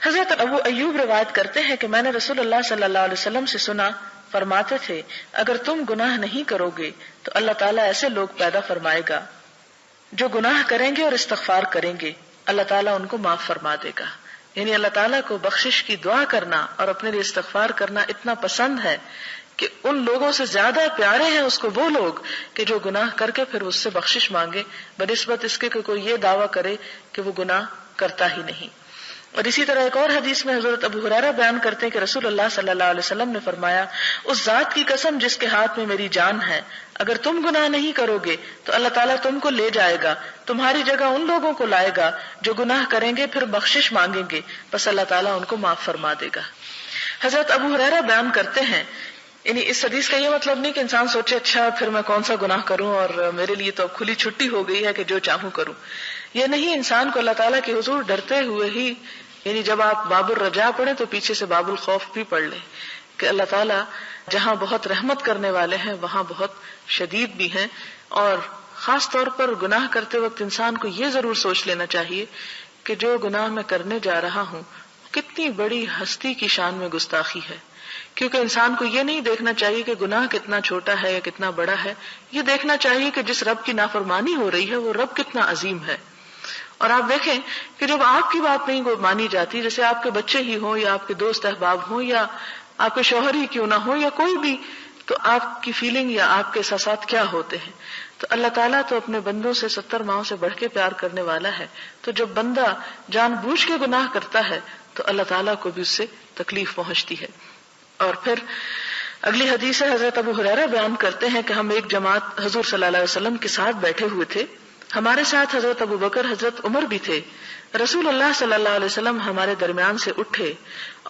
حضرت ابو ایوب روایت کرتے ہیں کہ میں نے رسول اللہ صلی اللہ علیہ وسلم سے سنا، فرماتے تھے اگر تم گناہ نہیں کرو گے تو اللہ تعالیٰ ایسے لوگ پیدا فرمائے گا جو گناہ کریں گے اور استغفار کریں گے، اللہ تعالیٰ ان کو معاف فرما دے گا. یعنی اللہ تعالیٰ کو بخشش کی دعا کرنا اور اپنے لیے استغفار کرنا اتنا پسند ہے کہ ان لوگوں سے زیادہ پیارے ہیں اس کو وہ لوگ کہ جو گناہ کر کے پھر اس سے بخشش مانگے بنسبت اس کے کہ کوئی یہ دعویٰ کرے کہ وہ گناہ کرتا ہی نہیں. اور اسی طرح ایک اور حدیث میں حضرت ابو ہریرہ بیان کرتے ہیں کہ رسول اللہ صلی اللہ علیہ وسلم نے فرمایا، اس ذات کی قسم جس کے ہاتھ میں میری جان ہے، اگر تم گناہ نہیں کرو گے تو اللہ تعالیٰ تم کو لے جائے گا، تمہاری جگہ ان لوگوں کو لائے گا جو گناہ کریں گے پھر بخشش مانگیں گے، بس اللہ تعالیٰ ان کو معاف فرما دے گا. حضرت ابو ہریرہ بیان کرتے ہیں، یعنی اس حدیث کا یہ مطلب نہیں کہ انسان سوچے اچھا پھر میں کون سا گناہ کروں اور میرے لیے تو اب کھلی چھٹی ہو گئی ہے کہ جو چاہوں کروں. یہ نہیں، انسان کو اللہ تعالیٰ کے حضور ڈرتے ہوئے ہی، یعنی جب آپ باب الرجا پڑھیں تو پیچھے سے باب الخوف بھی پڑھ لیں کہ اللہ تعالیٰ جہاں بہت رحمت کرنے والے ہیں وہاں بہت شدید بھی ہیں. اور خاص طور پر گناہ کرتے وقت انسان کو یہ ضرور سوچ لینا چاہیے کہ جو گناہ میں کرنے جا رہا ہوں کتنی بڑی ہستی کی شان میں گستاخی ہے. کیونکہ انسان کو یہ نہیں دیکھنا چاہیے کہ گناہ کتنا چھوٹا ہے یا کتنا بڑا ہے، یہ دیکھنا چاہیے کہ جس رب کی نافرمانی ہو رہی ہے وہ رب کتنا عظیم ہے. اور آپ دیکھیں کہ جب آپ کی بات نہیں مانی جاتی، جیسے آپ کے بچے ہی ہوں یا آپ کے دوست احباب ہوں یا آپ کے شوہر ہی کیوں نہ ہو یا کوئی بھی، تو آپ کی فیلنگ یا آپ کے احساسات کیا ہوتے ہیں؟ تو اللہ تعالیٰ تو اپنے بندوں سے 70 ماؤں سے بڑھ کے پیار کرنے والا ہے. تو جب بندہ جان بوجھ کے گناہ کرتا ہے تو اللہ تعالیٰ کو بھی اس سے تکلیف پہنچتی ہے. اور پھر اگلی حدیث ہے، حضرت ابو ہریرہ بیان کرتے ہیں کہ ہم ایک جماعت حضور صلی اللہ علیہ وسلم کے ساتھ بیٹھے ہوئے تھے، ہمارے ساتھ حضرت ابو بکر، حضرت عمر بھی تھے. رسول اللہ صلی اللہ علیہ وسلم ہمارے درمیان سے اٹھے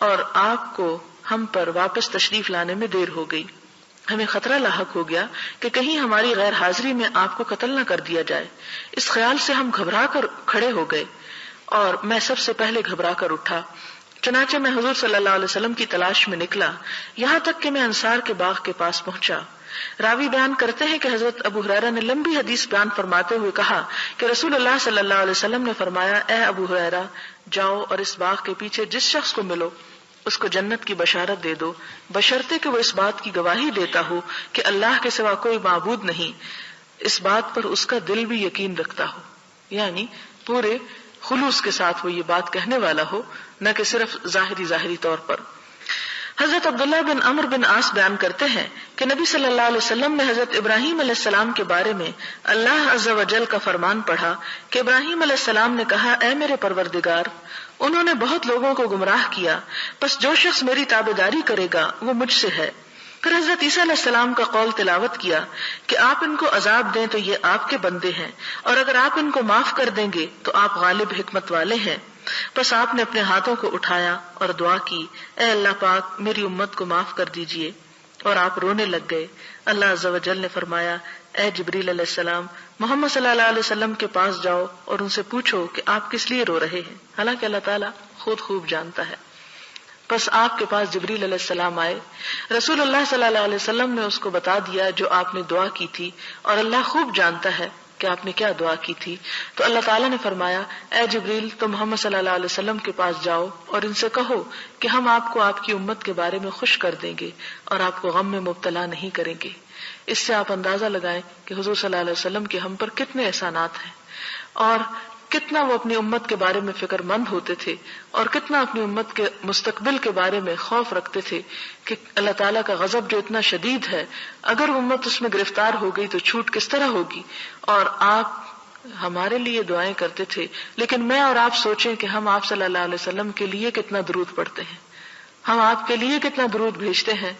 اور آپ کو ہم پر واپس تشریف لانے میں دیر ہو گئی. ہمیں خطرہ لاحق ہو گیا کہ کہیں ہماری غیر حاضری میں آپ کو قتل نہ کر دیا جائے. اس خیال سے ہم گھبرا کر کھڑے ہو گئے اور میں سب سے پہلے گھبرا کر اٹھا. چنانچہ میں حضور صلی اللہ علیہ وسلم کی تلاش میں نکلا یہاں تک کہ میں انصار کے باغ کے پاس پہنچا. راوی بیان کرتے ہیں کہ حضرت ابو ہریرہ نے لمبی حدیث بیان فرماتے ہوئے کہا کہ رسول اللہ صلی اللہ علیہ وسلم نے فرمایا، اے ابو ہریرہ، جاؤ اور اس باغ کے پیچھے جس شخص کو ملو اس کو جنت کی بشارت دے دو، بشرطے کہ وہ اس بات کی گواہی دیتا ہو کہ اللہ کے سوا کوئی معبود نہیں، اس بات پر اس کا دل بھی یقین رکھتا ہو. یعنی پورے خلوص کے ساتھ وہ یہ بات کہنے والا ہو، نہ کہ صرف ظاہری طور پر. حضرت عبداللہ بن عمرو بن عاص بیان کرتے ہیں کہ نبی صلی اللہ علیہ وسلم نے حضرت ابراہیم علیہ السلام کے بارے میں اللہ عز و جل کا فرمان پڑھا کہ ابراہیم علیہ السلام نے کہا، اے میرے پروردگار، انہوں نے بہت لوگوں کو گمراہ کیا، بس جو شخص میری تابعداری کرے گا وہ مجھ سے ہے. پھر حضرت عیسیٰ علیہ السلام کا قول تلاوت کیا کہ آپ ان کو عذاب دیں تو یہ آپ کے بندے ہیں، اور اگر آپ ان کو معاف کر دیں گے تو آپ غالب حکمت والے ہیں. بس آپ نے اپنے ہاتھوں کو اٹھایا اور دعا کی، اے اللہ پاک میری امت کو معاف کر دیجئے، اور آپ رونے لگ گئے. اللہ عز و جل نے فرمایا، اے جبریل علیہ السلام، محمد صلی اللہ علیہ وسلم کے پاس جاؤ اور ان سے پوچھو کہ آپ کس لیے رو رہے ہیں، حالانکہ اللہ تعالیٰ خود خوب جانتا ہے. بس آپ کے پاس جبریل علیہ السلام آئے، رسول اللہ صلی اللہ علیہ وسلم نے اس کو بتا دیا جو آپ نے دعا کی تھی، اور اللہ خوب جانتا ہے کہ آپ نے کیا دعا کی تھی. تو اللہ تعالیٰ نے فرمایا، اے جبریل، تم محمد صلی اللہ علیہ وسلم کے پاس جاؤ اور ان سے کہو کہ ہم آپ کو آپ کی امت کے بارے میں خوش کر دیں گے اور آپ کو غم میں مبتلا نہیں کریں گے. اس سے آپ اندازہ لگائیں کہ حضور صلی اللہ علیہ وسلم کے ہم پر کتنے احسانات ہیں، اور کتنا وہ اپنی امت کے بارے میں فکر مند ہوتے تھے، اور کتنا اپنی امت کے مستقبل کے بارے میں خوف رکھتے تھے کہ اللہ تعالیٰ کا غضب جو اتنا شدید ہے، اگر امت اس میں گرفتار ہو گئی تو چھوٹ کس طرح ہوگی. اور آپ ہمارے لیے دعائیں کرتے تھے، لیکن میں اور آپ سوچیں کہ ہم آپ صلی اللہ علیہ وسلم کے لیے کتنا درود پڑھتے ہیں، ہم آپ کے لیے کتنا درود بھیجتے ہیں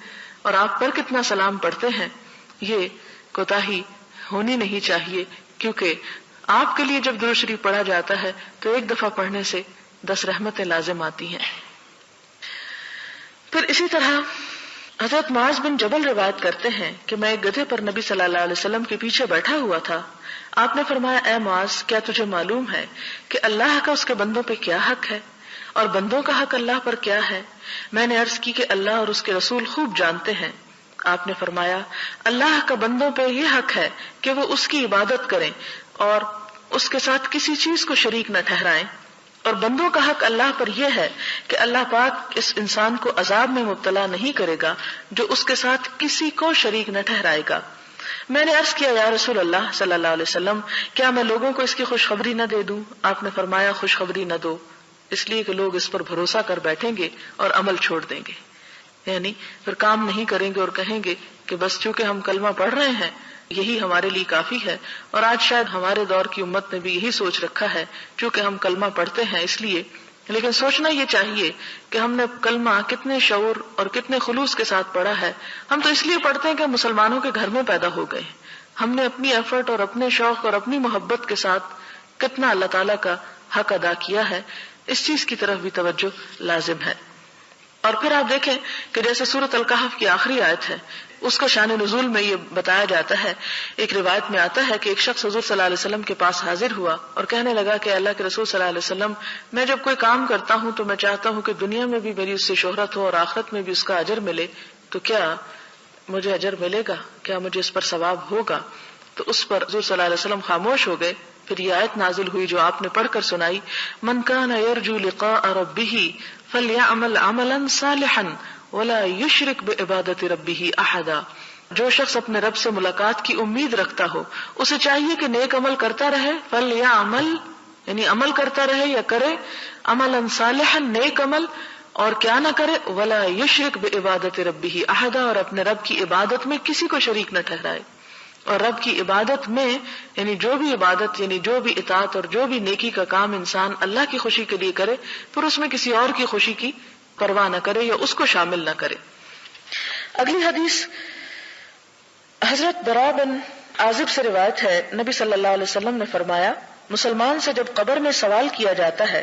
اور آپ پر کتنا سلام پڑھتے ہیں. یہ کوتاہی ہونی نہیں چاہیے، کیونکہ آپ کے لیے جب درود شریف پڑھا جاتا ہے تو ایک دفعہ پڑھنے سے 10 رحمتیں لازم آتی ہیں. پھر اسی طرح حضرت معاذ بن جبل روایت کرتے ہیں کہ میں ایک گدھے پر نبی صلی اللہ علیہ وسلم کے پیچھے بیٹھا ہوا تھا. آپ نے فرمایا، اے معاذ، کیا تجھے معلوم ہے کہ اللہ کا اس کے بندوں پہ کیا حق ہے اور بندوں کا حق اللہ پر کیا ہے؟ میں نے عرض کی کہ اللہ اور اس کے رسول خوب جانتے ہیں. آپ نے فرمایا، اللہ کا بندوں پہ یہ حق ہے کہ وہ اس کی عبادت کریں اور اس کے ساتھ کسی چیز کو شریک نہ ٹھہرائیں، اور بندوں کا حق اللہ پر یہ ہے کہ اللہ پاک اس انسان کو عذاب میں مبتلا نہیں کرے گا جو اس کے ساتھ کسی کو شریک نہ ٹھہرائے گا۔ میں نے عرض کیا، یا رسول اللہ صلی اللہ علیہ وسلم، کیا میں لوگوں کو اس کی خوشخبری نہ دے دوں؟ آپ نے فرمایا، خوشخبری نہ دو، اس لیے کہ لوگ اس پر بھروسہ کر بیٹھیں گے اور عمل چھوڑ دیں گے، یعنی پھر کام نہیں کریں گے اور کہیں گے کہ بس چونکہ ہم کلمہ پڑھ رہے ہیں یہی ہمارے لیے کافی ہے۔ اور آج شاید ہمارے دور کی امت نے بھی یہی سوچ رکھا ہے، چونکہ ہم کلمہ پڑھتے ہیں اس لیے۔ لیکن سوچنا یہ چاہیے کہ ہم نے کلمہ کتنے شعور اور کتنے خلوص کے ساتھ پڑھا ہے۔ ہم تو اس لیے پڑھتے ہیں کہ مسلمانوں کے گھر میں پیدا ہو گئے، ہم نے اپنی ایفرٹ اور اپنے شوق اور اپنی محبت کے ساتھ کتنا اللہ تعالیٰ کا حق ادا کیا ہے، اس چیز کی طرف بھی توجہ لازم ہے۔ اور پھر آپ دیکھیں کہ جیسے سورۃ الکہف کی آخری آیت ہے، اس کا شان نزول میں یہ بتایا جاتا ہے، ایک روایت میں آتا ہے کہ ایک شخص حضور صلی اللہ علیہ وسلم کے پاس حاضر ہوا اور کہنے لگا کہ اللہ کے رسول صلی اللہ علیہ وسلم، میں جب کوئی کام کرتا ہوں تو میں چاہتا ہوں کہ دنیا میں بھی میری اس سے شہرت ہو اور آخرت میں بھی اس کا اجر ملے، تو کیا مجھے اجر ملے گا؟ کیا مجھے اس پر ثواب ہوگا؟ تو اس پر حضور صلی اللہ علیہ وسلم خاموش ہو گئے۔ پھر یہ آیت نازل ہوئی جو آپ نے پڑھ کر سنائی، من کان یرجو لقاء ربہ فلیعمل عملا صالحا ولا یشرک بعبادۃ ربہ احدا۔ جو شخص اپنے رب سے ملاقات کی امید رکھتا ہو اسے چاہیے کہ نیک عمل کرتا رہے، فلیعمل یعنی عمل کرتا رہے یا کرے، عملا صالحا نیک عمل، اور کیا نہ کرے، ولا یشرک بعبادۃ ربہ احدا، اور اپنے رب کی عبادت میں کسی کو شریک نہ ٹھہرائے۔ اور رب کی عبادت میں یعنی جو بھی عبادت یعنی جو بھی اطاعت اور جو بھی نیکی کا کام انسان اللہ کی خوشی کے لیے کرے، پھر اس میں کسی اور کی خوشی کی پرواہ نہ کرے یا اس کو شامل نہ کرے۔ اگلی حدیث حضرت براء بن عازب سے روایت ہے، نبی صلی اللہ علیہ وسلم نے فرمایا، مسلمان سے جب قبر میں سوال کیا جاتا ہے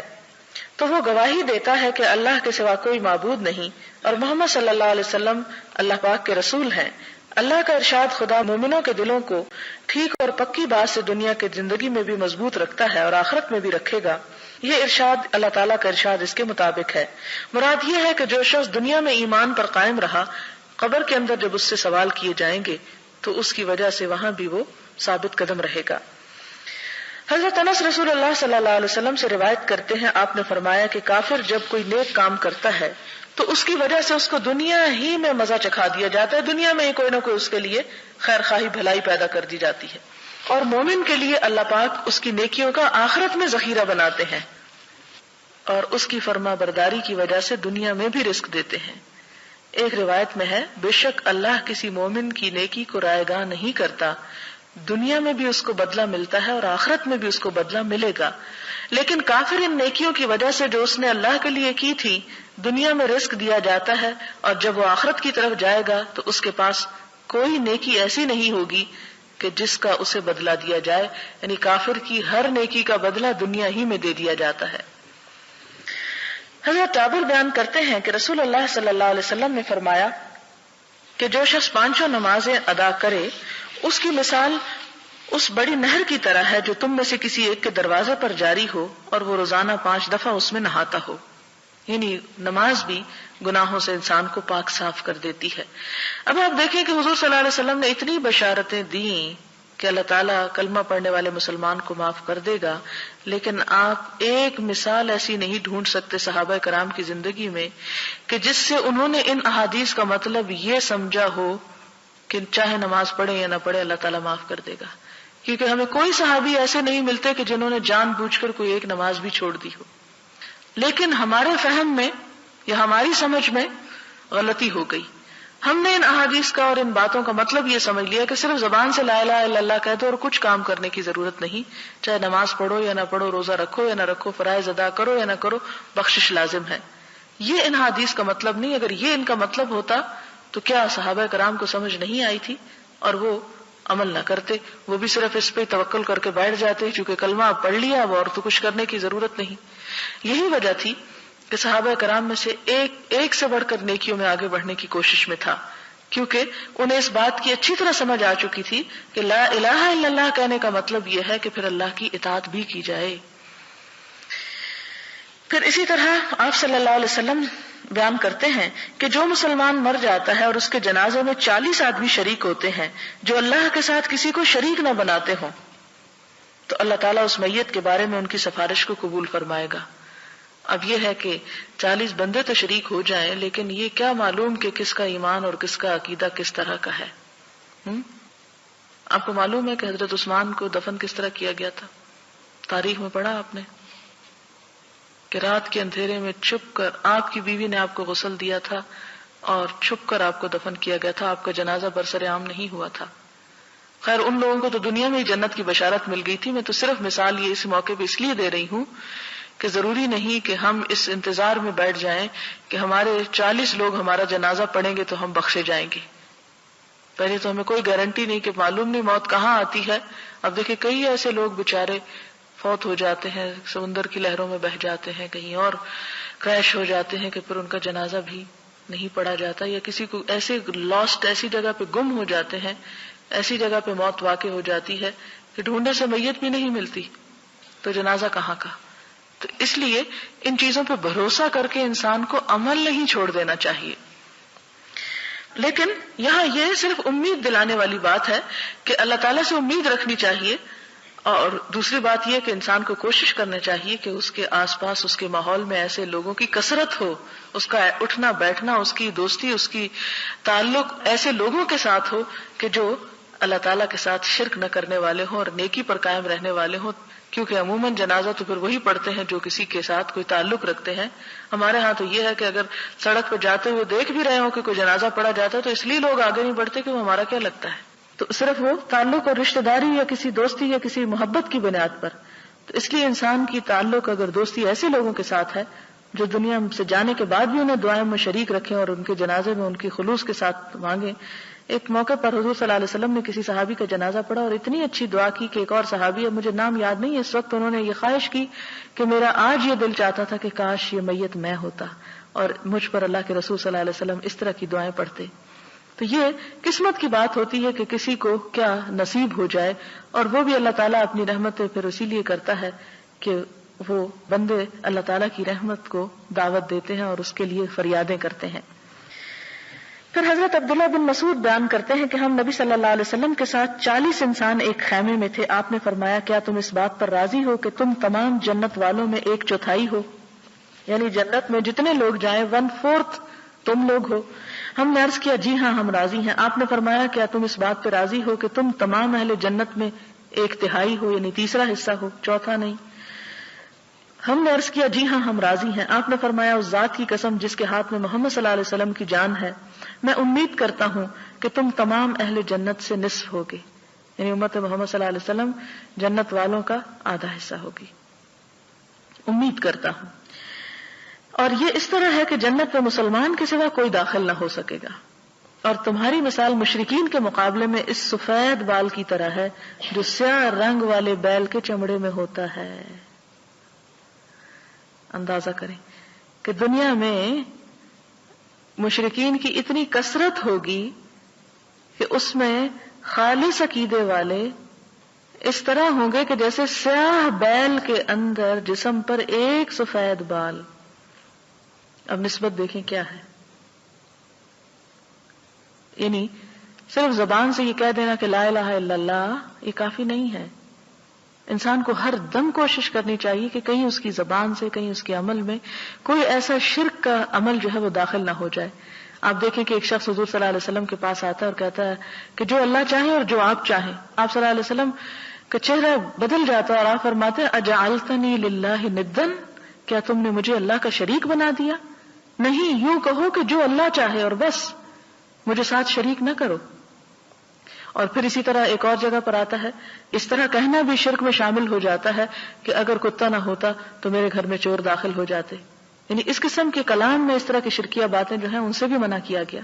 تو وہ گواہی دیتا ہے کہ اللہ کے سوا کوئی معبود نہیں اور محمد صلی اللہ علیہ وسلم اللہ پاک کے رسول ہیں۔ اللہ کا ارشاد خدا مومنوں کے دلوں کو ٹھیک اور پکی بات سے دنیا کی زندگی میں بھی مضبوط رکھتا ہے اور آخرت میں بھی رکھے گا۔ یہ ارشاد اللہ تعالیٰ کا ارشاد اس کے مطابق ہے۔ مراد یہ ہے کہ جو شخص دنیا میں ایمان پر قائم رہا، قبر کے اندر جب اس سے سوال کیے جائیں گے تو اس کی وجہ سے وہاں بھی وہ ثابت قدم رہے گا۔ حضرت انس رسول اللہ صلی اللہ علیہ وسلم سے روایت کرتے ہیں، آپ نے فرمایا کہ کافر جب کوئی نیک کام کرتا ہے تو اس کی وجہ سے اس کو دنیا ہی میں مزہ چکھا دیا جاتا ہے، دنیا میں ہی کوئی نہ کوئی اس کے لیے خیر خواہی بھلائی پیدا کر دی جاتی ہے، اور مومن کے لیے اللہ پاک اس کی نیکیوں کا آخرت میں ذخیرہ بناتے ہیں اور اس کی فرما برداری کی وجہ سے دنیا میں بھی رزق دیتے ہیں۔ ایک روایت میں ہے، بے شک اللہ کسی مومن کی نیکی کو رائے گاہ نہیں کرتا، دنیا میں بھی اس کو بدلہ ملتا ہے اور آخرت میں بھی اس کو بدلہ ملے گا، لیکن کافر ان نیکیوں کی وجہ سے جو اس نے اللہ کے لیے کی تھی دنیا میں رزق دیا جاتا ہے، اور جب وہ آخرت کی طرف جائے گا تو اس کے پاس کوئی نیکی ایسی نہیں ہوگی کہ جس کا اسے بدلہ دیا جائے، یعنی کافر کی ہر نیکی کا بدلہ دنیا ہی میں دے دیا جاتا ہے۔ حضرت جابر بیان کرتے ہیں کہ رسول اللہ صلی اللہ علیہ وسلم نے فرمایا کہ جو شخص 5 نمازیں ادا کرے اس کی مثال اس بڑی نہر کی طرح ہے جو تم میں سے کسی ایک کے دروازے پر جاری ہو اور وہ روزانہ 5 دفعہ اس میں نہاتا ہو، یعنی نماز بھی گناہوں سے انسان کو پاک صاف کر دیتی ہے۔ اب آپ دیکھیں کہ حضور صلی اللہ علیہ وسلم نے اتنی بشارتیں دیں کہ اللہ تعالیٰ کلمہ پڑھنے والے مسلمان کو معاف کر دے گا، لیکن آپ ایک مثال ایسی نہیں ڈھونڈ سکتے صحابہ کرام کی زندگی میں کہ جس سے انہوں نے ان احادیث کا مطلب یہ سمجھا ہو کہ چاہے نماز پڑھے یا نہ پڑھے اللہ تعالیٰ معاف کر دے گا، کیونکہ ہمیں کوئی صحابی ایسے نہیں ملتے کہ جنہوں نے جان بوجھ کر کوئی ایک نماز بھی چھوڑ دی ہو۔ لیکن ہمارے فہم میں یا ہماری سمجھ میں غلطی ہو گئی، ہم نے ان احادیث کا اور ان باتوں کا مطلب یہ سمجھ لیا کہ صرف زبان سے لا الہ الا اللہ کہہ دو اور کچھ کام کرنے کی ضرورت نہیں، چاہے نماز پڑھو یا نہ پڑھو، روزہ رکھو یا نہ رکھو، فرائض ادا کرو یا نہ کرو، بخشش لازم ہے۔ یہ ان حدیث کا مطلب نہیں۔ اگر یہ ان کا مطلب ہوتا تو کیا صحابہ کرام کو سمجھ نہیں آئی تھی اور وہ عمل نہ کرتے؟ وہ بھی صرف اس پہ توکل کر کے بیٹھ جاتے، چونکہ کلمہ پڑھ لیا اب اور تو کچھ کرنے کی ضرورت نہیں۔ یہی وجہ تھی کہ صحابہ کرام میں سے ایک سے بڑھ کر نیکیوں میں آگے بڑھنے کی کوشش میں تھا، کیونکہ انہیں اس بات کی اچھی طرح سمجھ آ چکی تھی کہ لا الہ الا اللہ کہنے کا مطلب یہ ہے کہ پھر اللہ کی اطاعت بھی کی جائے۔ پھر اسی طرح آپ صلی اللہ علیہ وسلم بیان کرتے ہیں کہ جو مسلمان مر جاتا ہے اور اس کے جنازے میں 40 آدمی شریک ہوتے ہیں جو اللہ کے ساتھ کسی کو شریک نہ بناتے ہوں، تو اللہ تعالیٰ اس میت کے بارے میں ان کی سفارش کو قبول فرمائے گا۔ اب یہ ہے کہ 40 بندے تو شریک ہو جائیں، لیکن یہ کیا معلوم کہ کس کا ایمان اور کس کا عقیدہ کس طرح کا ہے۔ آپ کو معلوم ہے کہ حضرت عثمان کو دفن کس طرح کیا گیا تھا؟ تاریخ میں پڑھا آپ نے کہ رات کے اندھیرے میں چھپ کر آپ کی بیوی نے آپ کو غسل دیا تھا اور چھپ کر آپ کو دفن کیا گیا تھا، آپ کا جنازہ برسر عام نہیں ہوا تھا۔ خیر ان لوگوں کو تو دنیا میں ہی جنت کی بشارت مل گئی تھی، میں تو صرف مثال یہ اس موقع پہ اس لیے دے رہی ہوں کہ ضروری نہیں کہ ہم اس انتظار میں بیٹھ جائیں کہ ہمارے 40 لوگ ہمارا جنازہ پڑھیں گے تو ہم بخشے جائیں گے۔ پہلے تو ہمیں کوئی گارنٹی نہیں کہ معلوم نہیں موت کہاں آتی ہے۔ اب دیکھیں کئی ایسے لوگ بےچارے فوت ہو جاتے ہیں، سمندر کی لہروں میں بہہ جاتے ہیں، کہیں اور کریش ہو جاتے ہیں کہ پھر ان کا جنازہ بھی نہیں پڑھا جاتا، یا کسی کو ایسے لاسٹ ایسی جگہ پہ گم ہو جاتے ہیں، ایسی جگہ پہ موت واقع ہو جاتی ہے کہ ڈھونڈنے سے میت بھی نہیں ملتی، تو جنازہ کہاں کا۔ تو اس لیے ان چیزوں پہ بھروسہ کر کے انسان کو عمل نہیں چھوڑ دینا چاہیے۔ لیکن یہاں یہ صرف امید دلانے والی بات ہے کہ اللہ تعالیٰ سے امید رکھنی چاہیے، اور دوسری بات یہ کہ انسان کو کوشش کرنا چاہیے کہ اس کے آس پاس اس کے ماحول میں ایسے لوگوں کی کثرت ہو، اس کا اٹھنا بیٹھنا، اس کی دوستی، اس کی تعلق ایسے لوگوں کے ساتھ ہو کہ جو اللہ تعالیٰ کے ساتھ شرک نہ کرنے والے ہوں اور نیکی پر قائم رہنے والے ہوں، کیونکہ عموماً جنازہ تو پھر وہی پڑھتے ہیں جو کسی کے ساتھ کوئی تعلق رکھتے ہیں۔ ہمارے ہاں تو یہ ہے کہ اگر سڑک پہ جاتے ہوئے دیکھ بھی رہے ہوں کہ کوئی جنازہ پڑھا جاتا ہے تو اس لیے لوگ آگے نہیں بڑھتے کہ وہ ہمارا کیا لگتا ہے، تو صرف وہ تعلق اور رشتہ داری یا کسی دوستی یا کسی محبت کی بنیاد پر۔ تو اس لیے انسان کی تعلق اگر دوستی ایسے لوگوں کے ساتھ ہے جو دنیا سے جانے کے بعد بھی انہیں دعائیں میں شریک رکھیں اور ان کے جنازے میں ان کی خلوص کے ساتھ مانگیں۔ ایک موقع پر حضور صلی اللہ علیہ وسلم نے کسی صحابی کا جنازہ پڑھا اور اتنی اچھی دعا کی کہ ایک اور صحابی ہے، مجھے نام یاد نہیں، اس وقت انہوں نے یہ خواہش کی کہ میرا آج یہ دل چاہتا تھا کہ کاش یہ میت میں ہوتا اور مجھ پر اللہ کے رسول صلی اللہ علیہ وسلم اس طرح کی دعائیں پڑھتے۔ تو یہ قسمت کی بات ہوتی ہے کہ کسی کو کیا نصیب ہو جائے، اور وہ بھی اللہ تعالیٰ اپنی رحمت پھر اسی لیے کرتا ہے کہ وہ بندے اللہ تعالیٰ کی رحمت کو دعوت دیتے ہیں اور اس کے لیے فریادیں کرتے ہیں۔ پھر حضرت عبداللہ بن مسعود بیان کرتے ہیں کہ ہم نبی صلی اللہ علیہ وسلم کے ساتھ 40 انسان ایک خیمے میں تھے۔ آپ نے فرمایا کیا تم اس بات پر راضی ہو کہ تم تمام جنت والوں میں 1/4 ہو، یعنی جنت میں جتنے لوگ جائیں 1/4 تم لوگ ہو۔ ہم نے عرض کیا جی ہاں ہم راضی ہیں۔ آپ نے فرمایا کیا تم اس بات پہ راضی ہو کہ تم تمام اہل جنت میں 1/3 ہو، یعنی تیسرا حصہ ہو، چوتھا نہیں۔ ہم نے عرض کیا جی ہاں ہم راضی ہیں۔ آپ نے فرمایا اس ذات کی قسم جس کے ہاتھ میں محمد صلی اللہ علیہ وسلم کی جان ہے، میں امید کرتا ہوں کہ تم تمام اہل جنت سے نصف ہوگے، یعنی امت محمد صلی اللہ علیہ وسلم جنت والوں کا آدھا حصہ ہوگی، امید کرتا ہوں۔ اور یہ اس طرح ہے کہ جنت میں مسلمان کے سوا کوئی داخل نہ ہو سکے گا، اور تمہاری مثال مشرکین کے مقابلے میں اس سفید بال کی طرح ہے جو سیاہ رنگ والے بیل کے چمڑے میں ہوتا ہے۔ اندازہ کریں کہ دنیا میں مشرکین کی اتنی کثرت ہوگی کہ اس میں خالص عقیدے والے اس طرح ہوں گے کہ جیسے سیاہ بیل کے اندر جسم پر ایک سفید بال۔ اب نسبت دیکھیں کیا ہے، یعنی صرف زبان سے یہ کہہ دینا کہ لا الہ الا اللہ یہ کافی نہیں ہے، انسان کو ہر دم کوشش کرنی چاہیے کہ کہیں اس کی زبان سے کہیں اس کے عمل میں کوئی ایسا شرک کا عمل جو ہے وہ داخل نہ ہو جائے۔ آپ دیکھیں کہ ایک شخص حضور صلی اللہ علیہ وسلم کے پاس آتا ہے اور کہتا ہے کہ جو اللہ چاہے اور جو آپ چاہیں۔ آپ صلی اللہ علیہ وسلم کا چہرہ بدل جاتا ہے اور آپ فرماتے ہیں اجعلتنی للہ ندن، کیا تم نے مجھے اللہ کا شریک بنا دیا؟ نہیں، یوں کہو کہ جو اللہ چاہے اور بس، مجھے ساتھ شریک نہ کرو۔ اور پھر اسی طرح ایک اور جگہ پر آتا ہے اس طرح کہنا بھی شرک میں شامل ہو جاتا ہے کہ اگر کتا نہ ہوتا تو میرے گھر میں چور داخل ہو جاتے، یعنی اس قسم کے کلام میں اس طرح کی شرکیہ باتیں جو ہیں ان سے بھی منع کیا گیا۔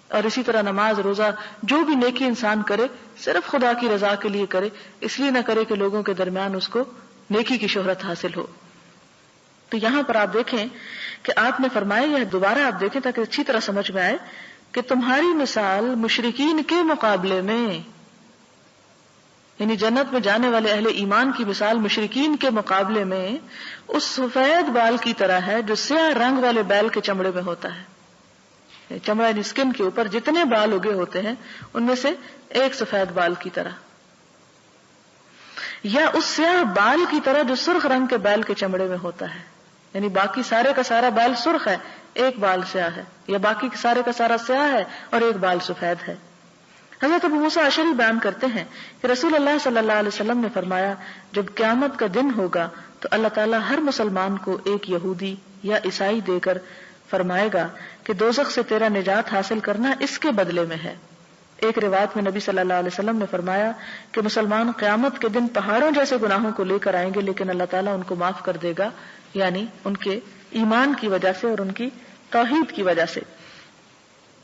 اور اسی طرح نماز روزہ جو بھی نیکی انسان کرے صرف خدا کی رضا کے لیے کرے، اس لیے نہ کرے کہ لوگوں کے درمیان اس کو نیکی کی شہرت حاصل ہو۔ تو یہاں پر آپ دیکھیں کہ آپ نے فرمایا، یہ دوبارہ آپ دیکھیں تاکہ اچھی طرح سمجھ میں آئے کہ تمہاری مثال مشرکین کے مقابلے میں، یعنی جنت میں جانے والے اہل ایمان کی مثال مشرکین کے مقابلے میں اس سفید بال کی طرح ہے جو سیاہ رنگ والے بیل کے چمڑے میں ہوتا ہے۔ چمڑا یعنی اسکن کے اوپر جتنے بال اگے ہوتے ہیں ان میں سے ایک سفید بال کی طرح، یا اس سیاہ بال کی طرح جو سرخ رنگ کے بیل کے چمڑے میں ہوتا ہے۔ یعنی باقی سارے کا سارا بال سرخ ہے، ایک بال سیاہ ہے، یا باقی سارے کا سارا سیاہ ہے اور ایک بال سفید ہے۔ حضرت ابو موسیٰ اشعری بیان کرتے ہیں کہ رسول اللہ صلی اللہ علیہ وسلم نے فرمایا جب قیامت کا دن ہوگا تو اللہ تعالیٰ ہر مسلمان کو ایک یہودی یا عیسائی دے کر فرمائے گا کہ دوزخ سے تیرا نجات حاصل کرنا اس کے بدلے میں ہے۔ ایک روایت میں نبی صلی اللہ علیہ وسلم نے فرمایا کہ مسلمان قیامت کے دن پہاڑوں جیسے گناہوں کو لے کر آئیں گے لیکن اللہ تعالیٰ ان کو معاف کر دے گا، یعنی ان کے ایمان کی وجہ سے اور ان کی توحید کی وجہ سے۔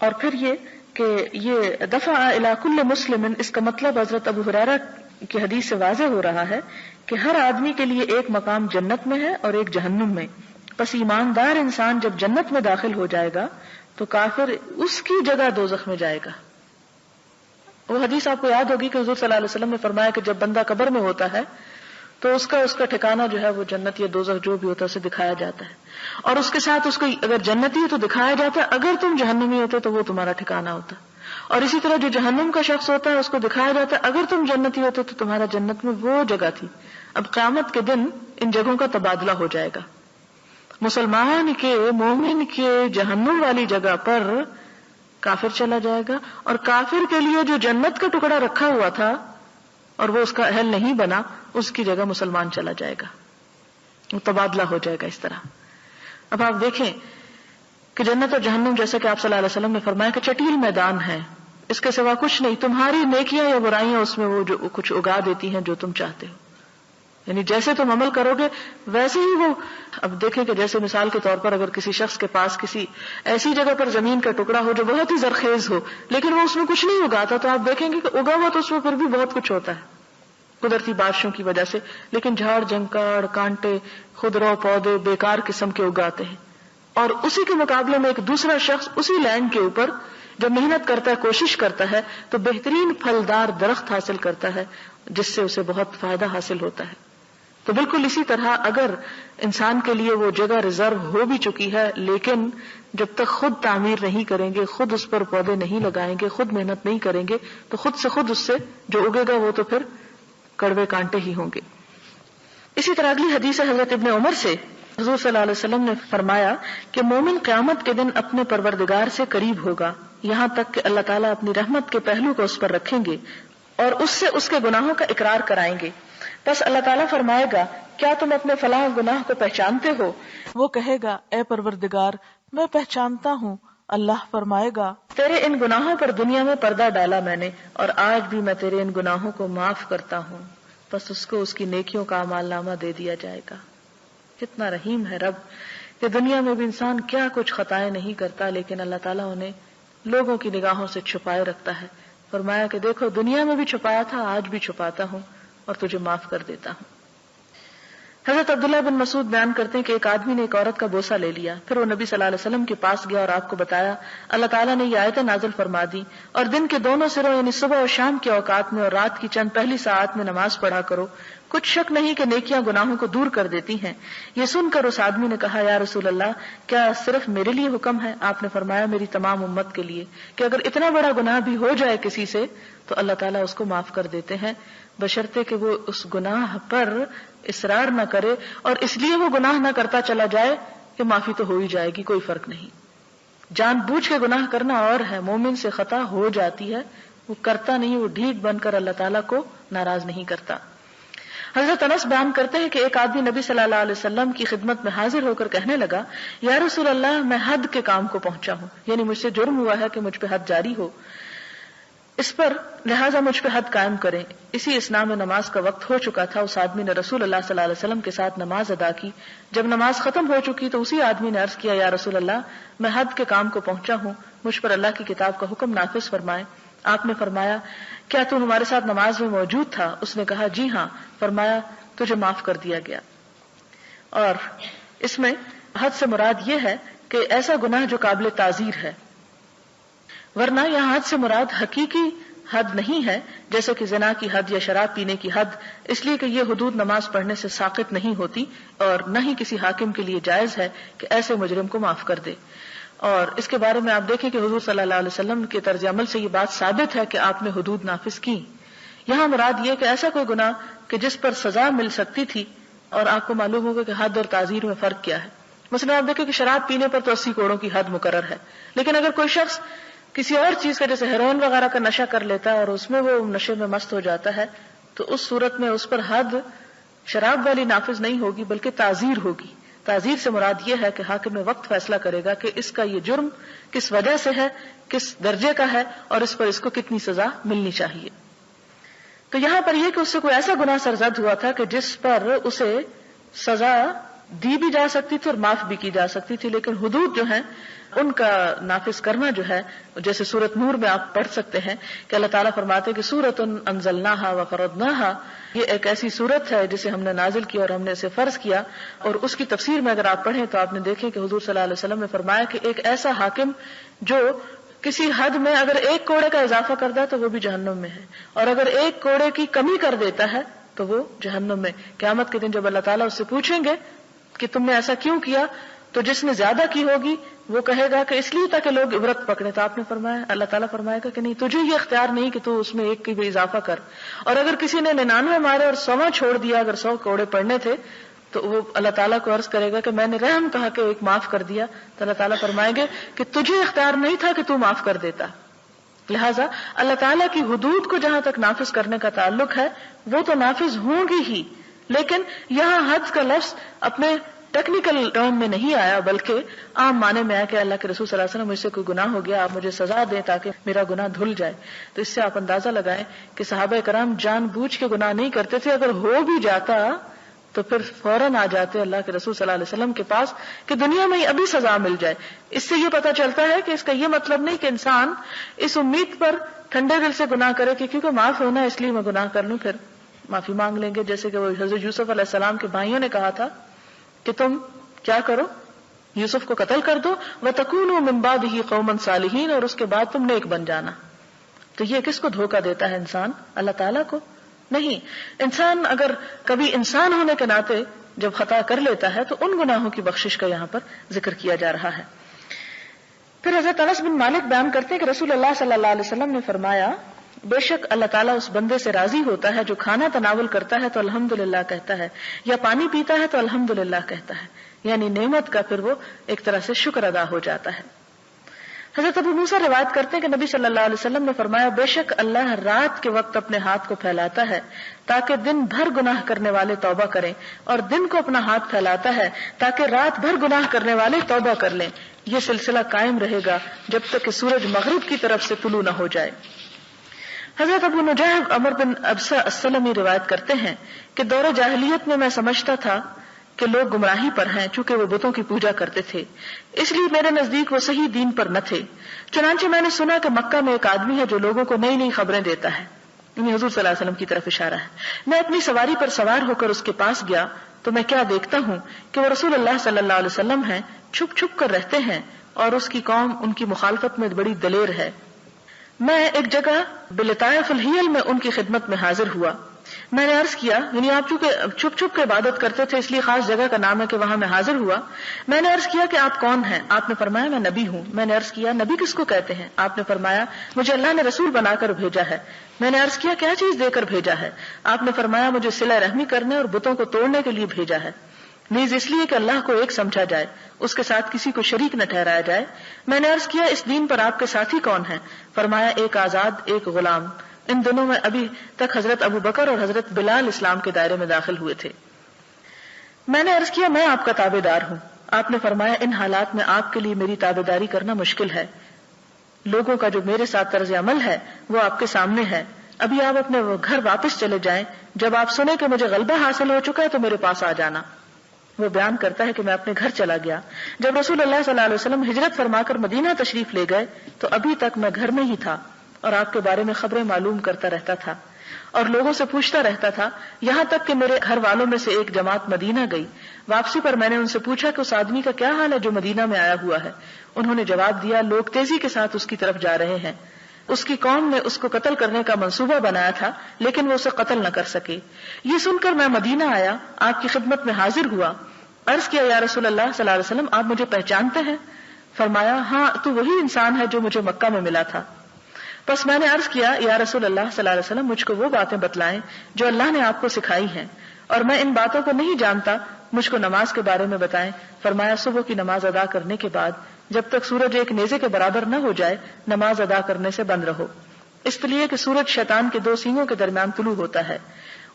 اور پھر یہ کہ یہ دفع الی کل مسلم، اس کا مطلب حضرت ابو ہریرہ کی حدیث سے واضح ہو رہا ہے کہ ہر آدمی کے لیے ایک مقام جنت میں ہے اور ایک جہنم میں۔ پس ایماندار انسان جب جنت میں داخل ہو جائے گا تو کافر اس کی جگہ دوزخ میں جائے گا۔ وہ حدیث آپ کو یاد ہوگی کہ حضور صلی اللہ علیہ وسلم نے فرمایا کہ جب بندہ قبر میں ہوتا ہے تو اس کا ٹھکانہ جو ہے وہ جنت یا دوزخ جو بھی ہوتا ہے اسے دکھایا جاتا ہے، اور اس کے ساتھ اس کو اگر جنتی ہے تو دکھایا جاتا ہے، اگر تم جہنمی ہوتے تو وہ تمہارا ٹھکانہ ہوتا، اور اسی طرح جو جہنم کا شخص ہوتا ہے اس کو دکھایا جاتا ہے اگر تم جنتی ہوتے تو تمہارا جنت میں وہ جگہ تھی۔ اب قیامت کے دن ان جگہوں کا تبادلہ ہو جائے گا، مسلمان کے مومن کے جہنم والی جگہ پر کافر چلا جائے گا، اور کافر کے لیے جو جنت کا ٹکڑا رکھا ہوا تھا اور وہ اس کا اہل نہیں بنا اس کی جگہ مسلمان چلا جائے گا، وہ تبادلہ ہو جائے گا اس طرح۔ اب آپ دیکھیں کہ جنت اور جہنم جیسا کہ آپ صلی اللہ علیہ وسلم نے فرمایا کہ چٹیل میدان ہے، اس کے سوا کچھ نہیں، تمہاری نیکیاں یا برائیاں اس میں وہ جو کچھ اگا دیتی ہیں جو تم چاہتے ہو، یعنی جیسے تم عمل کرو گے ویسے ہی وہ۔ اب دیکھیں کہ جیسے مثال کے طور پر اگر کسی شخص کے پاس کسی ایسی جگہ پر زمین کا ٹکڑا ہو جو بہت ہی زرخیز ہو لیکن وہ اس میں کچھ نہیں اگاتا، تو آپ دیکھیں گے کہ اگا ہوا تو اس میں پھر بھی بہت کچھ ہوتا ہے قدرتی بارشوں کی وجہ سے، لیکن جھاڑ جھنکاڑ کانٹے خضرا پودے بیکار قسم کے اگاتے ہیں۔ اور اسی کے مقابلے میں ایک دوسرا شخص اسی لینڈ کے اوپر جب محنت کرتا ہے کوشش کرتا ہے تو بہترین پھلدار درخت حاصل کرتا ہے جس سے اسے بہت فائدہ حاصل ہوتا ہے۔ تو بالکل اسی طرح اگر انسان کے لیے وہ جگہ ریزرو ہو بھی چکی ہے لیکن جب تک خود تعمیر نہیں کریں گے، خود اس پر پودے نہیں لگائیں گے، خود محنت نہیں کریں گے تو خود سے جو اگے گا وہ تو پھر کڑوے کانٹے ہی ہوں گے۔ اسی طرح اگلی حدیث حضرت ابن عمر سے حضور صلی اللہ علیہ وسلم نے فرمایا کہ مومن قیامت کے دن اپنے پروردگار سے قریب ہوگا یہاں تک کہ اللہ تعالیٰ اپنی رحمت کے پہلو کو اس پر رکھیں گے اور اس سے اس کے گناہوں کا اقرار کرائیں گے۔ بس اللہ تعالیٰ فرمائے گا کیا تم اپنے فلاں گناہ کو پہچانتے ہو؟ وہ کہے گا اے پروردگار میں پہچانتا ہوں۔ اللہ فرمائے گا تیرے ان گناہوں پر دنیا میں پردہ ڈالا میں نے اور آج بھی میں تیرے ان گناہوں کو معاف کرتا ہوں۔ بس اس کو اس کی نیکیوں کا اعمال نامہ دے دیا جائے گا۔ کتنا رحیم ہے رب کہ دنیا میں بھی انسان کیا کچھ خطائیں نہیں کرتا لیکن اللہ تعالیٰ انہیں لوگوں کی نگاہوں سے چھپائے رکھتا ہے۔ فرمایا کہ دیکھو دنیا میں بھی چھپایا تھا، آج بھی چھپاتا ہوں اور تجھے معاف کر دیتا ہوں۔ حضرت عبداللہ بن مسعود بیان کرتے ہیں کہ ایک آدمی نے ایک عورت کا بوسہ لے لیا، پھر وہ نبی صلی اللہ علیہ وسلم کے پاس گیا اور آپ کو بتایا اللہ تعالیٰ نے یہ آیتیں نازل فرما دی اور دن کے دونوں سروں یعنی صبح اور شام کے اوقات میں اور رات کی چند پہلی ساعات میں نماز پڑھا کرو، کچھ شک نہیں کہ نیکیاں گناہوں کو دور کر دیتی ہیں۔ یہ سن کر اس آدمی نے کہا یا رسول اللہ کیا صرف میرے لیے حکم ہے؟ آپ نے فرمایا میری تمام امت کے لیے، کہ اگر اتنا بڑا گناہ بھی ہو جائے کسی سے تو اللہ تعالیٰ اس کو معاف کر دیتے ہیں بشرطے کہ وہ اس گناہ پر اصرار نہ کرے اور اس لیے وہ گناہ نہ کرتا چلا جائے کہ معافی تو ہو ہی جائے گی، کوئی فرق نہیں۔ جان بوجھ کے گناہ کرنا اور ہے، مومن سے خطا ہو جاتی ہے، وہ کرتا نہیں، وہ ڈھیٹ بن کر اللہ تعالیٰ کو ناراض نہیں کرتا۔ حضرت انس بیان کرتے ہیں کہ ایک آدمی نبی صلی اللہ علیہ وسلم کی خدمت میں حاضر ہو کر کہنے لگا یا رسول اللہ میں حد کے کام کو پہنچا ہوں، یعنی مجھ سے جرم ہوا ہے کہ مجھ پہ حد جاری ہو، اس پر لہٰذا مجھ پہ حد قائم کریں۔ اسی اسنا میں نماز کا وقت ہو چکا تھا، اس آدمی نے رسول اللہ صلی اللہ علیہ وسلم کے ساتھ نماز ادا کی۔ جب نماز ختم ہو چکی تو اسی آدمی نے عرض کیا یا رسول اللہ میں حد کے کام کو پہنچا ہوں، مجھ پر اللہ کی کتاب کا حکم نافذ فرمائیں۔ آپ نے فرمایا کیا تو ہمارے ساتھ نماز میں موجود تھا؟ اس نے کہا جی ہاں۔ فرمایا تجھے معاف کر دیا گیا۔ اور اس میں حد سے مراد یہ ہے کہ ایسا گناہ جو قابل تعزیر ہے، ورنہ یہاں حد سے مراد حقیقی حد نہیں ہے جیسے کہ زنا کی حد یا شراب پینے کی حد، اس لیے کہ یہ حدود نماز پڑھنے سے ساقط نہیں ہوتی اور نہ ہی کسی حاکم کے لیے جائز ہے کہ ایسے مجرم کو معاف کر دے۔ اور اس کے بارے میں آپ دیکھیں کہ حضور صلی اللہ علیہ وسلم کے طرز عمل سے یہ بات ثابت ہے کہ آپ نے حدود نافذ کی۔ یہاں مراد یہ کہ ایسا کوئی گناہ کہ جس پر سزا مل سکتی تھی اور آپ کو معلوم ہوگا کہ حد اور تعزیر میں فرق کیا ہے. مثلا آپ دیکھیں کہ شراب پینے پر تو 80 کوڑوں کی حد مقرر ہے، لیکن اگر کوئی شخص کسی اور چیز کا جیسے ہیروئن وغیرہ کا نشہ کر لیتا ہے اور اس میں وہ نشے میں مست ہو جاتا ہے تو اس صورت میں اس پر حد شراب والی نافذ نہیں ہوگی بلکہ تعزیر ہوگی. تعزیر سے مراد یہ ہے کہ حاکم وقت فیصلہ کرے گا کہ اس کا یہ جرم کس وجہ سے ہے، کس درجے کا ہے اور اس پر اس کو کتنی سزا ملنی چاہیے. تو یہاں پر یہ کہ اس سے کوئی ایسا گناہ سرزد ہوا تھا کہ جس پر اسے سزا دی بھی جا سکتی تھی اور معاف بھی کی جا سکتی تھی، لیکن حدود جو ہیں ان کا نافذ کرنا جو ہے، جیسے سورۃ نور میں آپ پڑھ سکتے ہیں کہ اللہ تعالیٰ فرماتے کہ سورۃ انزلناہا وفرضناہا، یہ ایک ایسی سورت ہے جسے ہم نے نازل کیا اور ہم نے اسے فرض کیا. اور اس کی تفسیر میں اگر آپ پڑھیں تو آپ نے دیکھیں کہ حضور صلی اللہ علیہ وسلم نے فرمایا کہ ایک ایسا حاکم جو کسی حد میں اگر 1 کوڑے کا اضافہ کرتا ہے تو وہ بھی جہنم میں ہے، اور اگر 1 کوڑے کی کمی کر دیتا ہے تو وہ جہنم میں. قیامت کے دن جب اللہ تعالیٰ اس سے پوچھیں گے کہ تم نے ایسا کیوں کیا، تو جس نے زیادہ کی ہوگی وہ کہے گا کہ اس لیے تاکہ لوگ عبرت پکڑے. تو آپ نے فرمایا، اللہ تعالیٰ فرمائے گا کہ نہیں، تجھے یہ اختیار نہیں کہ تو اس میں 1 کی بھی اضافہ کر. اور اگر کسی نے 99 مارے اور 100 چھوڑ دیا، اگر 100 کوڑے پڑنے تھے تو وہ اللہ تعالیٰ کو عرض کرے گا کہ میں نے رحم کہا کہ 1 معاف کر دیا. تو اللہ تعالیٰ فرمائیں گے کہ تجھے اختیار نہیں تھا کہ تو معاف کر دیتا. لہٰذا اللہ تعالیٰ کی حدود کو جہاں تک نافذ کرنے کا تعلق ہے وہ تو نافذ ہوں گی ہی، لیکن یہاں حد کا لفظ اپنے ٹیکنیکل ٹرم میں نہیں آیا بلکہ عام معنی میں آیا کہ اللہ کے رسول صلی اللہ علیہ وسلم مجھ سے کوئی گناہ ہو گیا، آپ مجھے سزا دیں تاکہ میرا گناہ دھل جائے. تو اس سے آپ اندازہ لگائیں کہ صحابہ کرام جان بوجھ کے گناہ نہیں کرتے تھے، اگر ہو بھی جاتا تو پھر فوراً آ جاتے اللہ کے رسول صلی اللہ علیہ وسلم کے پاس کہ دنیا میں ابھی سزا مل جائے. اس سے یہ پتہ چلتا ہے کہ اس کا یہ مطلب نہیں کہ انسان اس امید پر ٹھنڈے دل سے گناہ کرے کہ کیونکہ معاف ہونا ہے اس لیے میں گناہ کر لوں پھر معافی مانگ لیں گے. جیسے کہ وہ حضرت یوسف علیہ السلام کے بھائیوں نے کہا تھا کہ تم کیا کرو، یوسف کو قتل کر دو، وَتَكُونُوا مِن بَعْدِهِ قَوْمًا صَالِحِينَ، اور اس کے بعد تم نیک بن جانا. تو یہ کس کو دھوکہ دیتا ہے انسان؟ اللہ تعالیٰ کو نہیں. انسان اگر کبھی انسان ہونے کے ناطے جب خطا کر لیتا ہے تو ان گناہوں کی بخشش کا یہاں پر ذکر کیا جا رہا ہے. پھر حضرت انس بن مالک بیان کرتے ہیں کہ رسول اللہ صلی اللہ علیہ وسلم نے فرمایا، بے شک اللہ تعالیٰ اس بندے سے راضی ہوتا ہے جو کھانا تناول کرتا ہے تو الحمدللہ کہتا ہے، یا پانی پیتا ہے تو الحمدللہ کہتا ہے، یعنی نعمت کا پھر وہ ایک طرح سے شکر ادا ہو جاتا ہے. حضرت ابو موسیٰ روایت کرتے ہیں کہ نبی صلی اللہ علیہ وسلم نے فرمایا، بے شک اللہ رات کے وقت اپنے ہاتھ کو پھیلاتا ہے تاکہ دن بھر گناہ کرنے والے توبہ کریں، اور دن کو اپنا ہاتھ پھیلاتا ہے تاکہ رات بھر گناہ کرنے والے توبہ کر لیں. یہ سلسلہ قائم رہے گا جب تک کہ سورج مغرب کی طرف سے طلوع نہ ہو جائے. حضرت ابو نجیح عمر بن ابسہ السلمی روایت کرتے ہیں کہ دور جاہلیت میں میں سمجھتا تھا کہ لوگ گمراہی پر ہیں چونکہ وہ بتوں کی پوجا کرتے تھے، اس لیے میرے نزدیک وہ صحیح دین پر نہ تھے. چنانچہ میں نے سنا کہ مکہ میں ایک آدمی ہے جو لوگوں کو نئی نئی خبریں دیتا ہے، یعنی حضور صلی اللہ علیہ وسلم کی طرف اشارہ ہے. میں اپنی سواری پر سوار ہو کر اس کے پاس گیا تو میں کیا دیکھتا ہوں کہ وہ رسول اللہ صلی اللہ علیہ وسلم ہیں، چھپ چھپ کر رہتے ہیں اور اس کی قوم ان کی مخالفت میں بڑی دلیر ہے. میں ایک جگہ بلطائف الحیل میں ان کی خدمت میں حاضر ہوا. میں نے عرض کیا، یعنی آپ چونکہ چھپ چھپ کے عبادت کرتے تھے اس لیے خاص جگہ کا نام ہے کہ وہاں میں حاضر ہوا. میں نے عرض کیا کہ آپ کون ہیں؟ آپ نے فرمایا میں نبی ہوں. میں نے عرض کیا نبی کس کو کہتے ہیں؟ آپ نے فرمایا مجھے اللہ نے رسول بنا کر بھیجا ہے. میں نے عرض کیا کیا چیز دے کر بھیجا ہے؟ آپ نے فرمایا مجھے صلہ رحمی کرنے اور بتوں کو توڑنے کے لیے بھیجا ہے، نیز اس لیے کہ اللہ کو ایک سمجھا جائے، اس کے ساتھ کسی کو شریک نہ ٹھہرایا جائے. میں نے عرض کیا اس دین پر آپ کے ساتھی کون ہیں؟ فرمایا ایک آزاد ایک غلام. ان دنوں میں ابھی تک حضرت ابو بکر اور حضرت بلال اسلام کے دائرے میں داخل ہوئے تھے. میں نے عرض کیا میں آپ کا تابع دار ہوں. آپ نے فرمایا ان حالات میں آپ کے لیے میری تابع داری کرنا مشکل ہے. لوگوں کا جو میرے ساتھ طرز عمل ہے وہ آپ کے سامنے ہے. ابھی آپ اپنے گھر واپس چلے جائیں، جب آپ سنیں کہ مجھے غلبہ حاصل ہو چکا ہے تو میرے پاس آ جانا. وہ بیان کرتا ہے کہ میں اپنے گھر چلا گیا. جب رسول اللہ صلی اللہ علیہ وسلم ہجرت فرما کر مدینہ تشریف لے گئے تو ابھی تک میں گھر میں ہی تھا اور آپ کے بارے میں خبریں معلوم کرتا رہتا تھا اور لوگوں سے پوچھتا رہتا تھا، یہاں تک کہ میرے گھر والوں میں سے ایک جماعت مدینہ گئی. واپسی پر میں نے ان سے پوچھا کہ اس آدمی کا کیا حال ہے جو مدینہ میں آیا ہوا ہے. انہوں نے جواب دیا لوگ تیزی کے ساتھ اس کی طرف جا رہے ہیں. اس کی قوم نے اس کو قتل کرنے کا منصوبہ بنایا تھا لیکن وہ اسے قتل نہ کر سکے. یہ سن کر میں مدینہ آیا، آپ کی خدمت میں حاضر ہوا. عرض کیا یا رسول اللہ صلی اللہ علیہ وسلم آپ مجھے پہچانتے ہیں؟ فرمایا ہاں تو وہی انسان ہے جو مجھے مکہ میں ملا تھا. بس میں نے عرض کیا یا رسول اللہ صلی اللہ علیہ وسلم مجھ کو وہ باتیں بتلائیں جو اللہ نے آپ کو سکھائی ہیں اور میں ان باتوں کو نہیں جانتا، مجھ کو نماز کے بارے میں بتائیں۔ فرمایا صبح کی نماز ادا کرنے کے بعد جب تک سورج ایک نیزے کے برابر نہ ہو جائے نماز ادا کرنے سے بند رہو، اس لیے کہ سورج شیطان کے 2 سینگوں کے درمیان طلوع ہوتا ہے،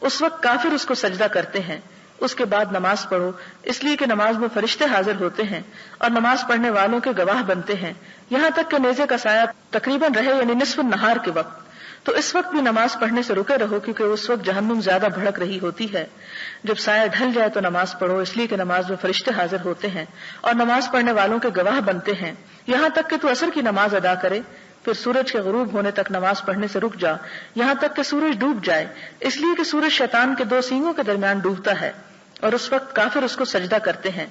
اس وقت کافر اس کو سجدہ کرتے ہیں۔ اس کے بعد نماز پڑھو، اس لیے کہ نماز میں فرشتے حاضر ہوتے ہیں اور نماز پڑھنے والوں کے گواہ بنتے ہیں، یہاں تک کہ نیزے کا سایہ تقریباً رہے، یعنی نصف النہار کے وقت۔ تو اس وقت بھی نماز پڑھنے سے رکے رہو، کیونکہ اس وقت جہنم زیادہ بھڑک رہی ہوتی ہے۔ جب سایہ ڈھل جائے تو نماز پڑھو، اس لیے کہ نماز میں فرشتے حاضر ہوتے ہیں اور نماز پڑھنے والوں کے گواہ بنتے ہیں، یہاں تک کہ تو عصر کی نماز ادا کرے، پھر سورج کے غروب ہونے تک نماز پڑھنے سے رک جا، یہاں تک کہ سورج ڈوب جائے، اس لیے کہ سورج شیطان کے 2 سینگوں کے درمیان ڈوبتا ہے اور اس وقت کافر اس کو سجدہ کرتے ہیں۔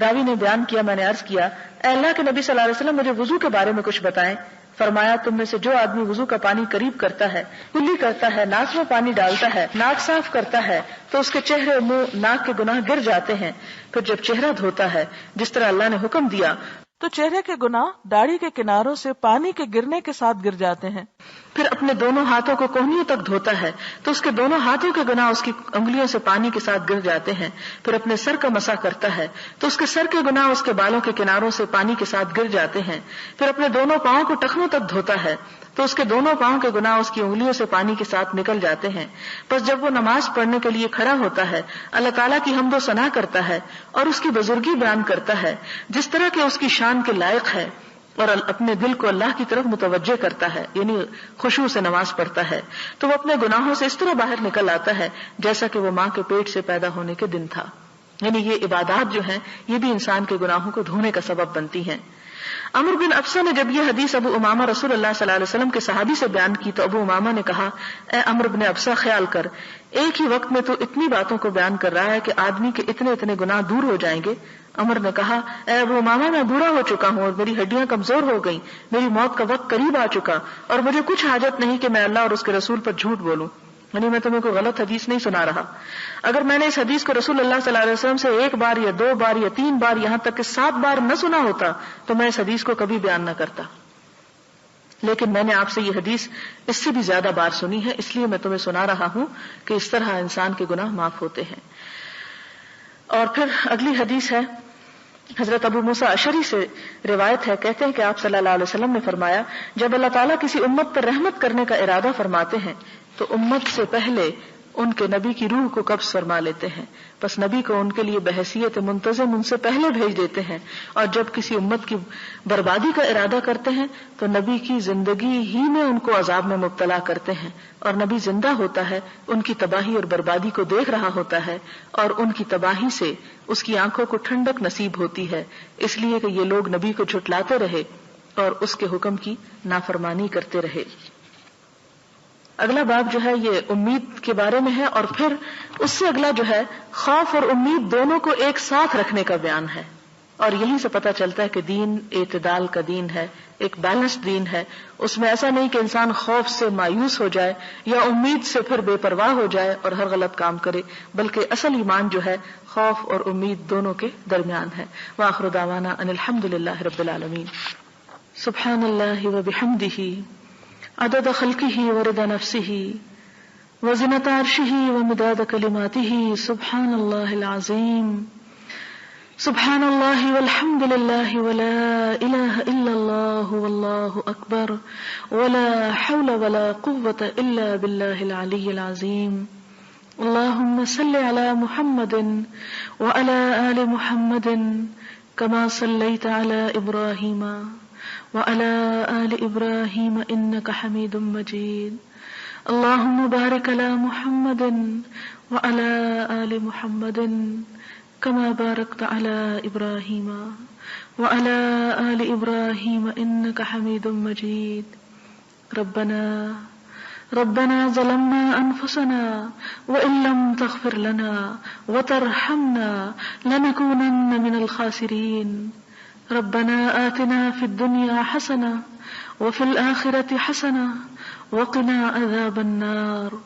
راوی نے بیان کیا، میں نے عرض کیا اے اللہ کے نبی صلی اللہ علیہ وسلم، مجھے وضو کے بارے میں کچھ بتائیں۔ فرمایا تم میں سے جو آدمی وضو کا پانی قریب کرتا ہے، کلی کرتا ہے، ناک میں پانی ڈالتا ہے، ناک صاف کرتا ہے تو اس کے چہرے، منہ، ناک کے گناہ گر جاتے ہیں، پھر جب چہرہ دھوتا ہے جس طرح اللہ نے حکم دیا تو چہرے کے گناہ داڑھی کے کناروں سے پانی کے گرنے کے ساتھ گر جاتے ہیں، پھر اپنے دونوں ہاتھوں کو کوہنیوں تک دھوتا ہے تو اس کے دونوں ہاتھوں کے گناہ اس کی انگلیوں سے پانی کے ساتھ گر جاتے ہیں، پھر اپنے سر کا مسح کرتا ہے تو اس کے سر کے گناہ اس کے بالوں کے کناروں سے پانی کے ساتھ گر جاتے ہیں، پھر اپنے دونوں پاؤں کو ٹخنوں تک دھوتا ہے تو اس کے دونوں پاؤں کے گناہ اس کی انگلیوں سے پانی کے ساتھ نکل جاتے ہیں۔ بس جب وہ نماز پڑھنے کے لیے کھڑا ہوتا ہے اللہ تعالیٰ کی حمد و ثنا کرتا ہے اور اس کی بزرگی بیان کرتا ہے جس طرح کہ اس کی شان کے لائق ہے، اور اپنے دل کو اللہ کی طرف متوجہ کرتا ہے، یعنی خشوع سے نماز پڑھتا ہے، تو وہ اپنے گناہوں سے اس طرح باہر نکل آتا ہے جیسا کہ وہ ماں کے پیٹ سے پیدا ہونے کے دن تھا۔ یعنی یہ عبادات جو ہیں یہ بھی انسان کے گناہوں کو دھونے کا سبب بنتی ہیں۔ عمرو بن ابسہ نے جب یہ حدیث ابو امامہ رسول اللہ صلی اللہ علیہ وسلم کے صحابی سے بیان کی تو ابو امامہ نے کہا اے عمرو بن ابسہ، خیال کر، ایک ہی وقت میں تو اتنی باتوں کو بیان کر رہا ہے کہ آدمی کے اتنے اتنے گناہ دور ہو جائیں گے۔ عمر نے کہا اے ابو امامہ، میں بوڑھا ہو چکا ہوں اور میری ہڈیاں کمزور ہو گئیں، میری موت کا وقت قریب آ چکا اور مجھے کچھ حاجت نہیں کہ میں اللہ اور اس کے رسول پر جھوٹ بولوں، یعنی میں تمہیں کوئی غلط حدیث نہیں سنا رہا۔ اگر میں نے اس حدیث کو رسول اللہ صلی اللہ علیہ وسلم سے 1 بار یا 2 بار یا 3 بار یہاں تک کہ 7 بار نہ سنا ہوتا تو میں اس حدیث کو کبھی بیان نہ کرتا، لیکن میں نے آپ سے یہ حدیث اس سے بھی زیادہ بار سنی ہے، اس لیے میں تمہیں سنا رہا ہوں کہ اس طرح انسان کے گناہ معاف ہوتے ہیں۔ اور پھر اگلی حدیث ہے، حضرت ابو موسیٰ اشعری سے روایت ہے، کہتے ہیں کہ آپ صلی اللہ علیہ وسلم نے فرمایا جب اللہ تعالیٰ کسی امت پر رحمت کرنے کا ارادہ فرماتے ہیں تو امت سے پہلے ان کے نبی کی روح کو قبض فرما لیتے ہیں، پس نبی کو ان کے لیے بحیثیت منتظم ان سے پہلے بھیج دیتے ہیں، اور جب کسی امت کی بربادی کا ارادہ کرتے ہیں تو نبی کی زندگی ہی میں ان کو عذاب میں مبتلا کرتے ہیں، اور نبی زندہ ہوتا ہے، ان کی تباہی اور بربادی کو دیکھ رہا ہوتا ہے، اور ان کی تباہی سے اس کی آنکھوں کو ٹھنڈک نصیب ہوتی ہے، اس لیے کہ یہ لوگ نبی کو جھٹلاتے رہے اور اس کے حکم کی نافرمانی کرتے رہے۔ اگلا باب جو ہے یہ امید کے بارے میں ہے، اور پھر اس سے اگلا جو ہے خوف اور امید دونوں کو ایک ساتھ رکھنے کا بیان ہے، اور یہیں سے پتہ چلتا ہے کہ دین اعتدال کا دین ہے، ایک بیلنس دین ہے، اس میں ایسا نہیں کہ انسان خوف سے مایوس ہو جائے یا امید سے پھر بے پرواہ ہو جائے اور ہر غلط کام کرے، بلکہ اصل ایمان جو ہے خوف اور امید دونوں کے درمیان ہے۔ وآخر دعوانا ان الحمد للہ رب العالمین۔ سبحان اللہ وبحمدہ عدد خلقہ ورضا نفسہ وزنة عرشہ ومداد کلماتہ، سبحان اللہ العظیم، سبحان اللہ والحمد للہ ولا الہ الا اللہ واللہ اکبر ولا حول ولا قوة الا باللہ العلی العظیم۔ اللہم صل علی محمد وعلی آل محمد كما صلیت علی ابراہیم وعلى آل إبراهيم إنك حميد مجيد۔ اللهم بارك على محمد وعلى آل محمد كما باركت على إبراهيم وعلى آل إبراهيم إنك حميد مجيد۔ ربنا ظلمنا أنفسنا وإن لم تغفر لنا وترحمنا لنكونن من الخاسرين۔ ربنا آتنا في الدنيا حسنة وفي الآخرة حسنة وقنا عذاب النار۔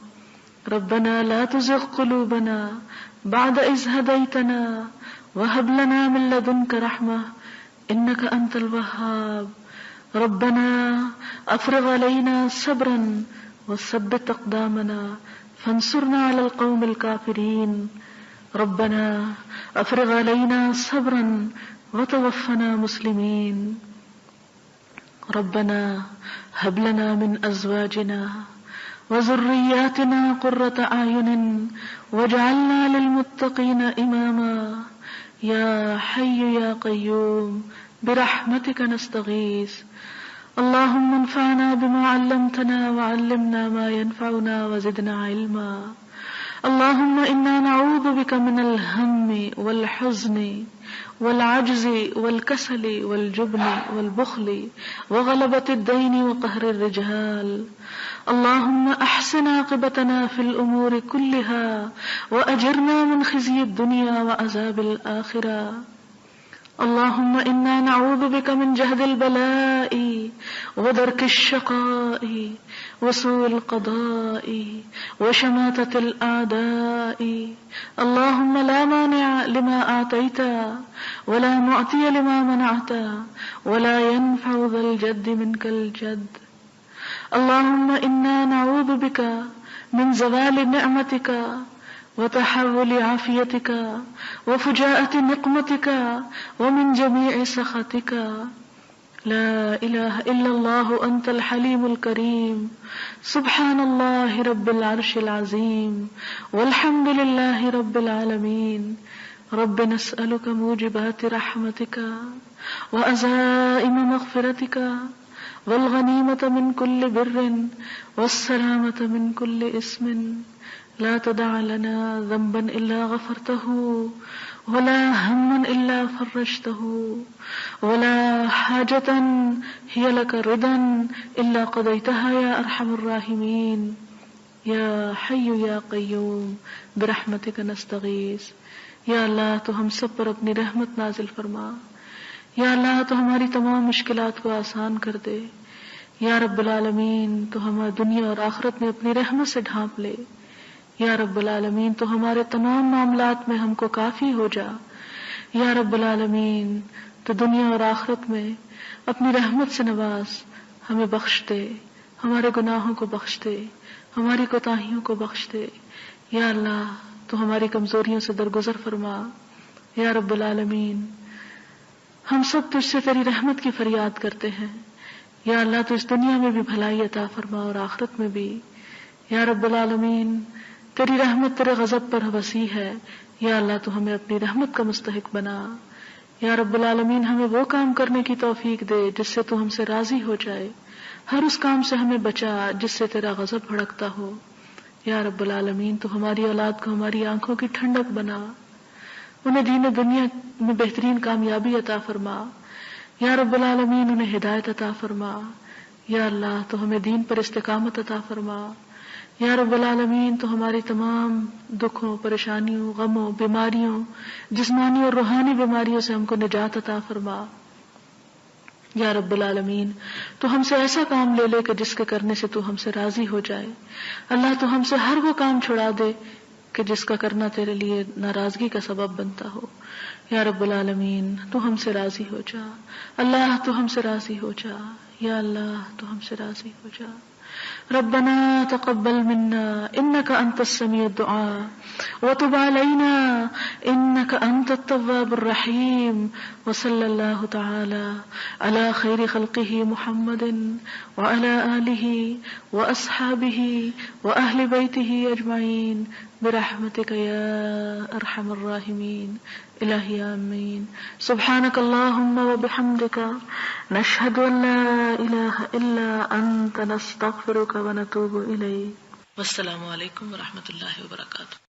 ربنا لا تزغ قلوبنا بعد إذ هديتنا وهب لنا من لدنك رحمة إنك أنت الوهاب۔ ربنا أفرغ علينا صبرا وثبت أقدامنا فانصرنا على القوم الكافرين ربنا افرغ علينا صبرا وتوفنا مسلمين ربنا هب لنا من ازواجنا وذرياتنا قرة اعين واجعلنا للمتقين اماما یا حی یا قیوم برحمتک نستغیث اللهم انفعنا بما علمتنا وعلمنا ما ينفعنا وزدنا علما اللهم انا نعوذ بك من الهم والحزن والعجز والكسل والجبن والبخل وغلبة الدين وقهر الرجال اللهم احسن عاقبتنا في الامور كلها واجرنا من خزي الدنيا وعذاب الاخرة اللهم انا نعوذ بك من جهد البلاء ودرك الشقاء وسوء القضاء وشماتة الاعداء اللهم لا مانع لما اعطيت ولا معطي لما منعت ولا ينفع ذا الجد منك الجد اللهم انا نعوذ بك من زوال نعمتك وتحول عافيتك وفجاءة نقمتك ومن جميع سخطك لا إله إلا الله أنت الحليم الكريم سبحان الله رب العرش العظيم والحمد لله رب العالمين رب نسألك موجبات رحمتك وعزائم مغفرتك والغنيمة من كل بر والسلامة من كل اسم لا تدع لنا ذنبا إلا غفرته ولا هما إلا فرجته ولا حاجة هي لك رضا إلا قضيتها يا أرحم الراحمين يا حي يا قيوم برحمتك نستغيث یا اللہ تو ہم سب پر اپنی رحمت نازل فرما، یا اللہ تو ہماری تمام مشکلات کو آسان کر دے، یا رب العالمین تو ہماری دنیا اور آخرت میں اپنی رحمت سے ڈھانپ لے، یا رب العالمین تو ہمارے تمام معاملات میں ہم کو کافی ہو جا، یا رب العالمین تو دنیا اور آخرت میں اپنی رحمت سے نواز، ہمیں بخش دے، ہمارے گناہوں کو بخش دے، ہماری کوتاہیوں کو بخش دے، یا اللہ تو ہماری کمزوریوں سے درگزر فرما، یا رب العالمین ہم سب تجھ سے تیری رحمت کی فریاد کرتے ہیں، یا اللہ تو اس دنیا میں بھی بھلائی عطا فرما اور آخرت میں بھی، یا رب العالمین تیری رحمت تیرے غضب پر وسیع ہے، یا اللہ تو ہمیں اپنی رحمت کا مستحق بنا، یا رب العالمین ہمیں وہ کام کرنے کی توفیق دے جس سے تو ہم سے راضی ہو جائے، ہر اس کام سے ہمیں بچا جس سے تیرا غضب بھڑکتا ہو، یا رب العالمین تو ہماری اولاد کو ہماری آنکھوں کی ٹھنڈک بنا، انہیں دین و دنیا میں بہترین کامیابی عطا فرما، یا رب العالمین انہیں ہدایت عطا فرما، یا اللہ تو ہمیں دین پر استقامت عطا فرما، یا رب العالمین تو ہماری تمام دکھوں، پریشانیوں، غموں، بیماریوں، جسمانی اور روحانی بیماریوں سے ہم کو نجات عطا فرما، یا رب العالمین تو ہم سے ایسا کام لے لے کہ جس کے کرنے سے تو ہم سے راضی ہو جائے، اللہ تو ہم سے ہر وہ کام چھڑا دے کہ جس کا کرنا تیرے لیے ناراضگی کا سبب بنتا ہو، یا رب العالمین تو ہم سے راضی ہو جا، اللہ تو ہم سے راضی ہو جا، یا اللہ تو ہم سے راضی ہو جا۔ ربنا تقبل منا انك انت السميع الدعاء وتب علينا انك انت التواب الرحيم وصلى الله تعالى على خير خلقه محمد وعلى آله واصحابه واهل بيته اجمعين برحمتك يا ارحم الراحمين الہی آمین۔ سبحانک اللہم وبحمدک نشہد ان لا الہ الا انت نستغفرک ونتوب الیک۔ والسلام علیکم ورحمۃ اللہ وبرکاتہ۔